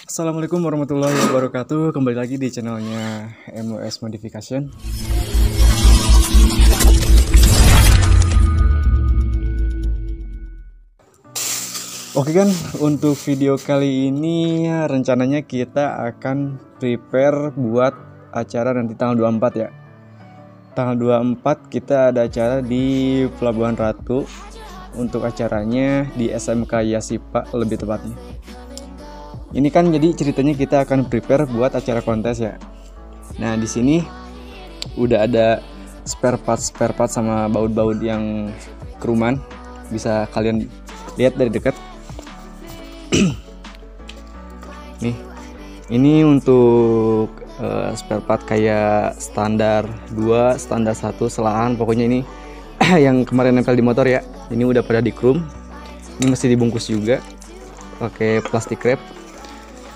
Assalamualaikum warahmatullahi wabarakatuh. Kembali lagi di channelnya MOS Modification. Oke kan, untuk video kali ini rencananya kita akan prepare buat acara nanti tanggal 24 ya. Tanggal 24 kita ada acara di Pelabuhan Ratu. Untuk acaranya di SMK Yasipa lebih tepatnya. Ini kan jadi ceritanya kita akan prepare buat acara kontes ya. Nah, di sini udah ada spare part sama baut-baut yang keruman. Bisa kalian lihat dari dekat. Nih, ini untuk spare part kayak standar 2, standar 1, selahan. Pokoknya ini yang kemarin nempel di motor ya. Ini udah pada di chrome. Ini mesti dibungkus juga pakai plastik wrap.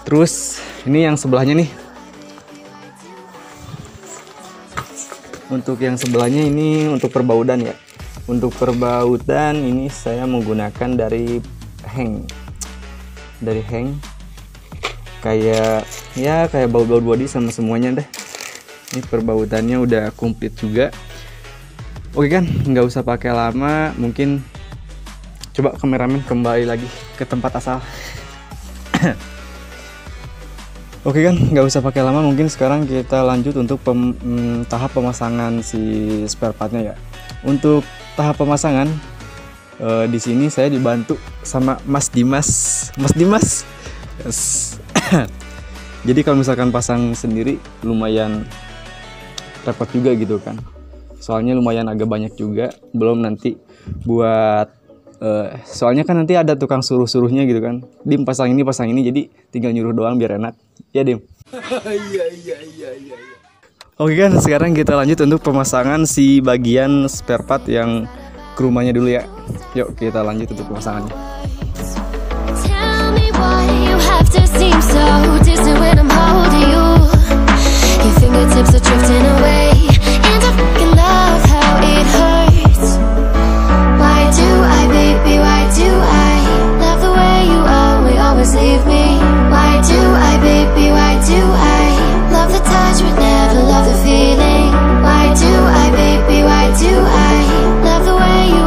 Terus ini yang sebelahnya nih. Untuk yang sebelahnya ini untuk perbaudan ya. Untuk perbaudan ini saya menggunakan dari hang. Dari hang. Kayak baut-baut body sama semuanya deh. Ini perbaudannya udah komplit juga. Oke kan, nggak usah pakai lama. Mungkin coba kameramen kembali lagi ke tempat asal. Oke kan, nggak usah pakai lama. Mungkin sekarang kita lanjut untuk tahap pemasangan si spare partnya ya. Untuk tahap pemasangan di sini saya dibantu sama Mas Dimas. Yes. Jadi kalau misalkan pasang sendiri lumayan repot juga gitu kan. Soalnya lumayan agak banyak juga. Belum nanti buat soalnya kan nanti ada tukang suruh-suruhnya gitu kan. Dim pasang ini, jadi tinggal nyuruh doang biar enak. Ya Dim. Iya. Oke kan, sekarang kita lanjut untuk pemasangan si bagian spare part yang kerumahnya dulu ya. Yuk kita lanjut untuk pemasangannya. Leave me. Why do I, baby, why do I love the touch but never love the feeling? Why do I, baby, why do I love the way you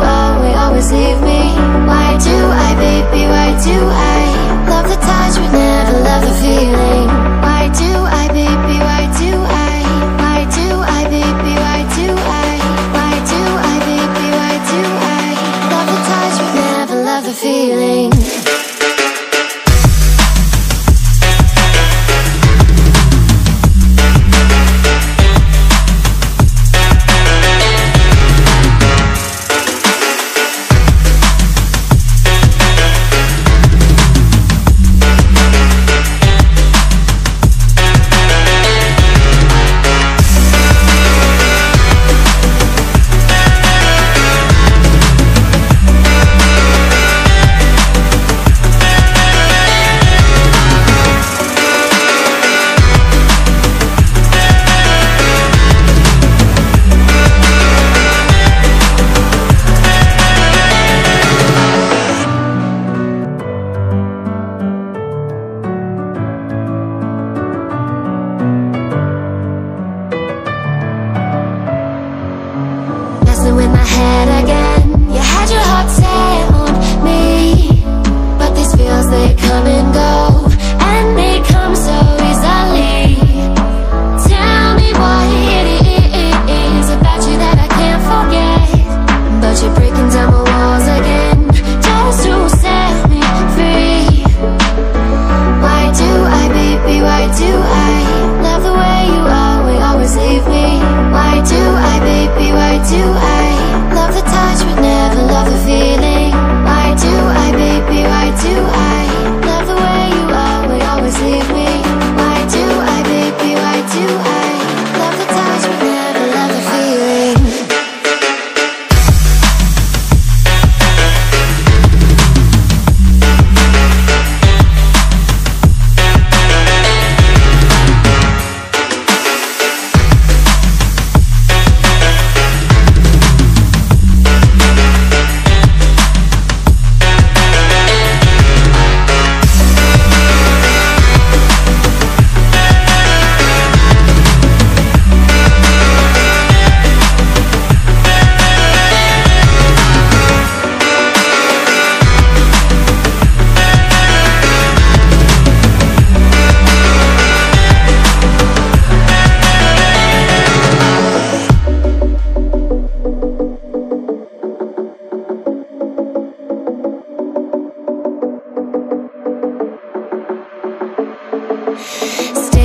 always leave me? Why do I, baby?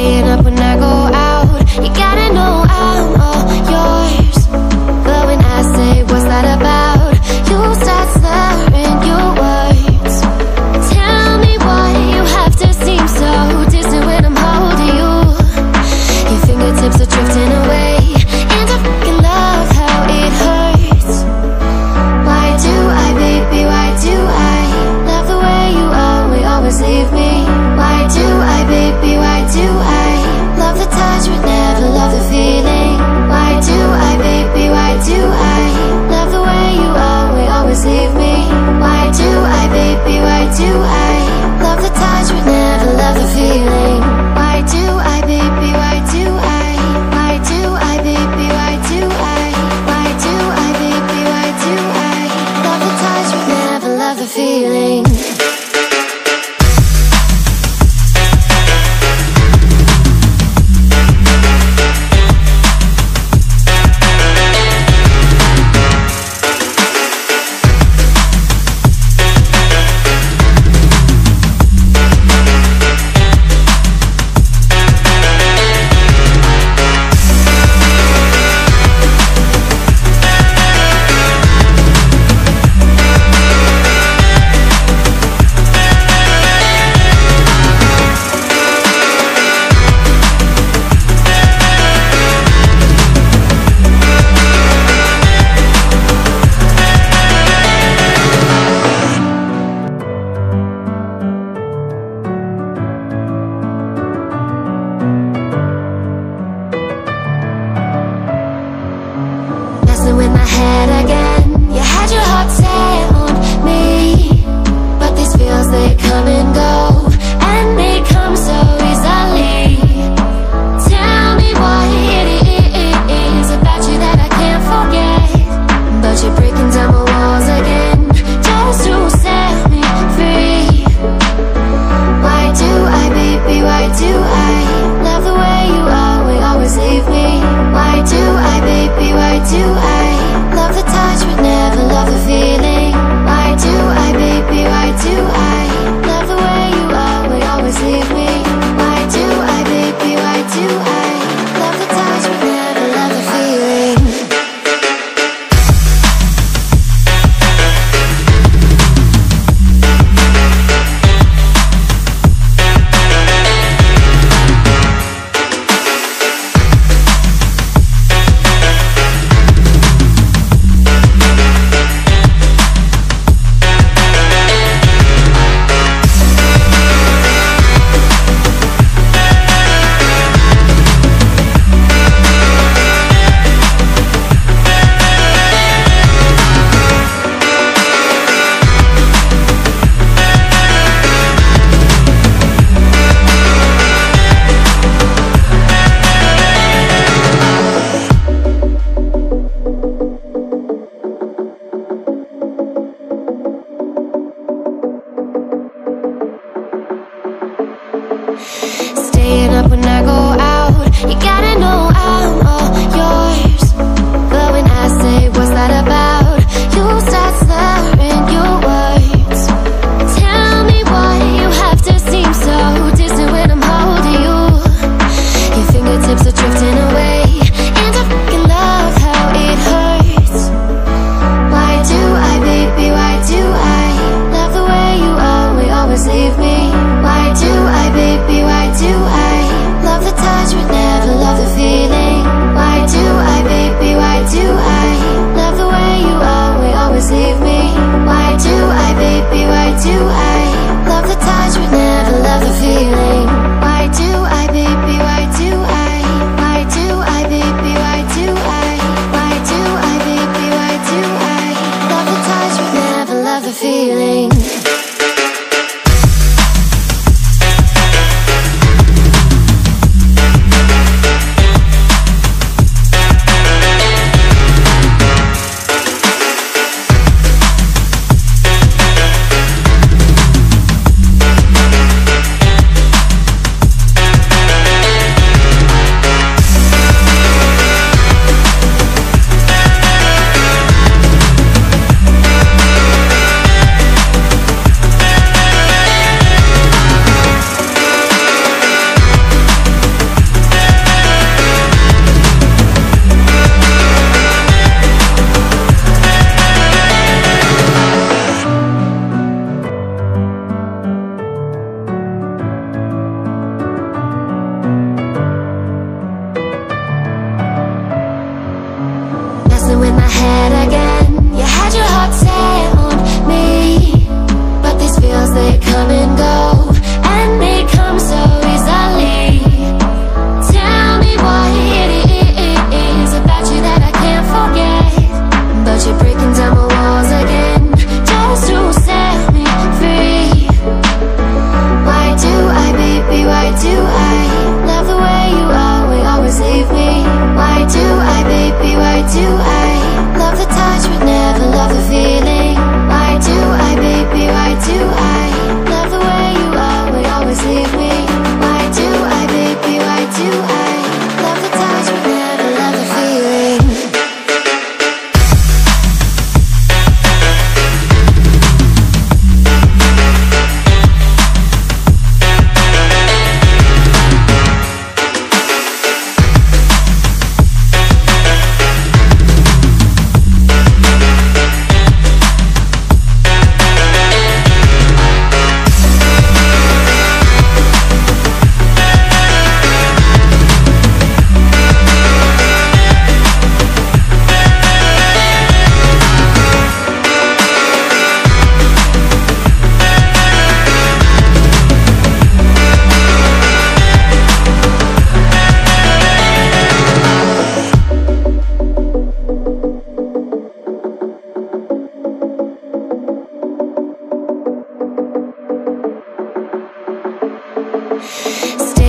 staying up when I go out. You gotta know I'm all yours. But when I say what's that about, you start slurring your words. Tell me why you have to seem so distant when I'm holding you. Your fingertips are drifting away, and I fucking love how it hurts. Why do I, baby, why do I love the way you always leave me? Why do I, baby, why do I love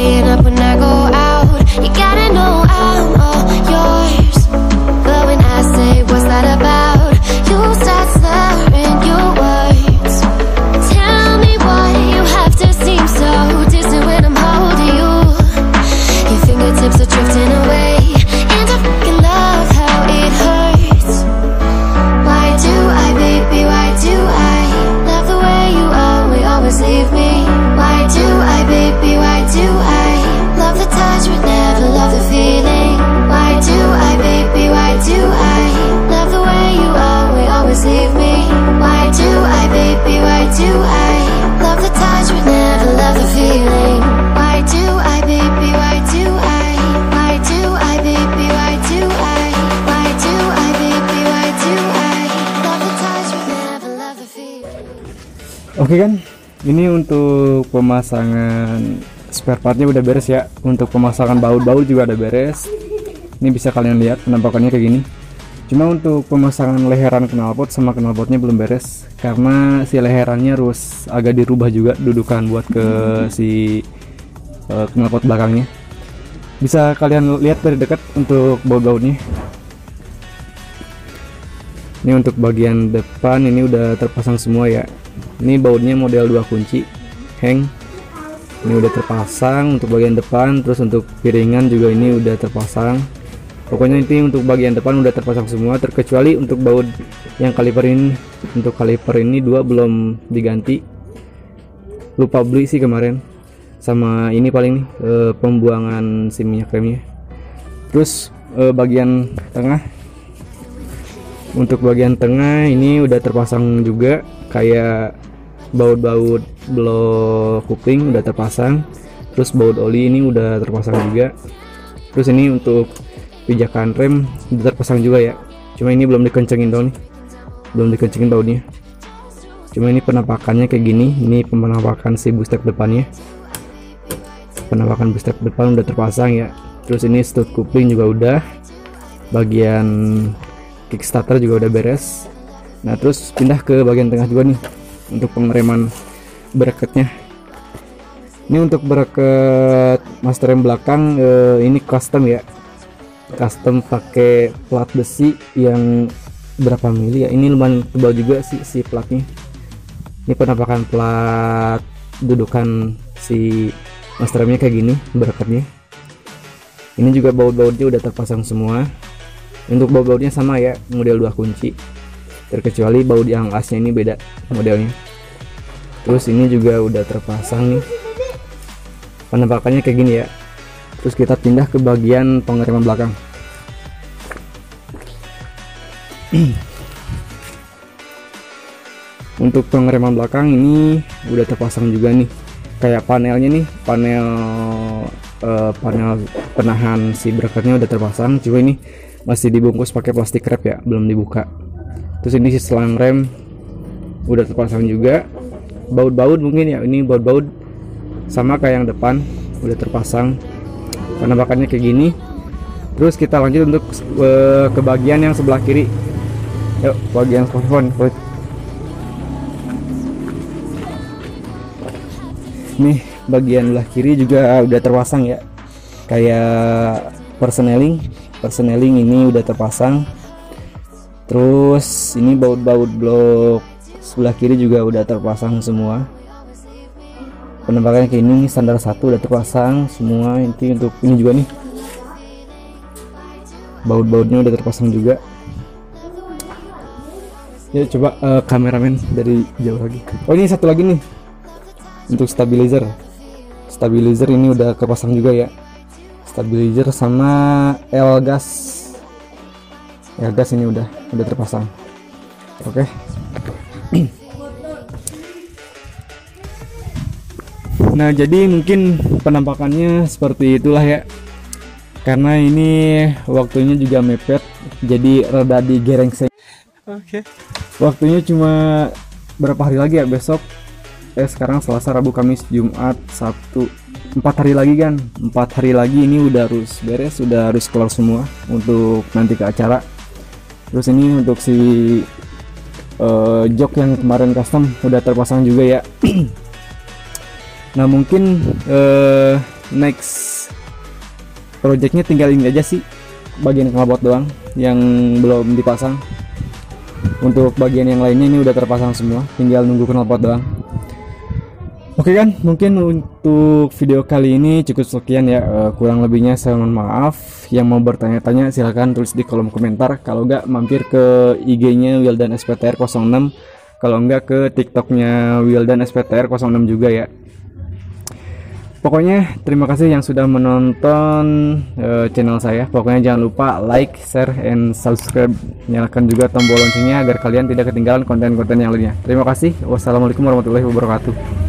staying up when I go out. You gotta know I'm all yours. But when I say what's that about, you start slurring your words. Tell me why you have to seem so distant when I'm holding you. Your fingertips are drifting away, and I fucking love how it hurts. Why do I, baby, why do I love the way you always leave me? Why do I, baby, why do I love the touch but never love the feeling? Why do I, baby, why do I love the way you always leave me? Why do I, baby, why do I love the touch but never love the feeling? Why do I, baby, why do I? Why do I, baby, why do I? Why do I, baby, why do I love the touch but never love the feeling? Oke kan, ini untuk pemasangan spare partnya udah beres ya. Untuk pemasangan baut-baut juga udah beres. Ini bisa kalian lihat penampakannya kayak gini. Cuma untuk pemasangan leheran knalpot sama knalpotnya belum beres, karena si leherannya harus agak dirubah juga dudukan buat ke si knalpot belakangnya. Bisa kalian lihat dari dekat untuk baut-bautnya. Ini untuk bagian depan ini udah terpasang semua ya. Ini bautnya model 2 kunci hang, ini udah terpasang untuk bagian depan. Terus untuk piringan juga ini udah terpasang. Pokoknya ini untuk bagian depan udah terpasang semua, terkecuali untuk baut yang kaliper ini. Untuk kaliper ini 2 belum diganti, lupa beli sih kemarin. Sama ini paling nih pembuangan si minyak remnya. Terus bagian tengah, untuk bagian tengah ini udah terpasang juga, kayak baut-baut blok kupling udah terpasang. Terus baut oli ini udah terpasang juga. Terus ini untuk pijakan rem udah terpasang juga ya, cuma ini belum dikencengin dong nih, belum dikencengin bautnya. Cuma ini penampakannya kayak gini. Ini penampakan si boostek depannya, penampakan boostek depan udah terpasang ya. Terus ini stud kupling juga udah, bagian kickstarter juga udah beres. Nah terus pindah ke bagian tengah juga nih untuk pengereman bracketnya. Ini untuk bracket master rem belakang ini custom ya, custom pakai plat besi yang berapa mili ya, ini lumayan tebal juga sih si platnya. Ini penampakan plat dudukan si master remnya kayak gini bracketnya. Ini juga baut-bautnya udah terpasang semua. Untuk baut-bautnya sama ya, model 2 kunci, terkecuali baut yang asnya ini beda modelnya. Terus ini juga udah terpasang nih, penampakannya kayak gini ya. Terus kita pindah ke bagian pengereman belakang. Untuk pengereman belakang ini udah terpasang juga nih, kayak panelnya nih, panel penahan si bracketnya udah terpasang. Cuma ini masih dibungkus pakai plastik wrap ya, belum dibuka. Terus ini si selang rem udah terpasang juga. Baut-baut mungkin ya, ini baut-baut sama kayak yang depan udah terpasang, penampakannya kayak gini. Terus kita lanjut untuk ke bagian yang sebelah kiri. Yuk, bagian smartphone. Nih bagian sebelah kiri juga udah terpasang ya, kayak persneling ini udah terpasang. Terus ini baut-baut blok sebelah kiri juga udah terpasang semua. Penampakannya kayak ini, standar 1 udah terpasang semua. Ini untuk ini juga nih, baut-bautnya udah terpasang juga. Ya coba kameramen dari jauh lagi. Oh ini satu lagi nih, untuk stabilizer ini udah kepasang juga ya. Stabilizer sama L-gas ini udah terpasang. Oke. Nah jadi mungkin penampakannya seperti itulah ya, karena ini waktunya juga mepet, jadi rada digerengseng. Oke. Waktunya cuma berapa hari lagi ya, besok sekarang Selasa, Rabu, Kamis, Jumat, Sabtu, 4 hari lagi kan. 4 hari lagi ini udah harus beres, udah harus keluar semua untuk nanti ke acara. Terus ini untuk si jok yang kemarin custom udah terpasang juga ya. Nah mungkin next projectnya tinggal ini aja sih, bagian knalpot doang yang belum dipasang. Untuk bagian yang lainnya ini udah terpasang semua, tinggal nunggu knalpot doang. Oke kan, mungkin untuk video kali ini cukup sekian ya. Kurang lebihnya saya mohon maaf. Yang mau bertanya-tanya silahkan tulis di kolom komentar. Kalau enggak, mampir ke IG-nya Wildan SPTR 06. Kalau enggak, ke TikTok-nya Wildan SPTR 06 juga ya. Pokoknya terima kasih yang sudah menonton channel saya. Pokoknya jangan lupa like, share, and subscribe. Nyalakan juga tombol loncengnya agar kalian tidak ketinggalan konten-konten yang lainnya. Terima kasih. Wassalamualaikum warahmatullahi wabarakatuh.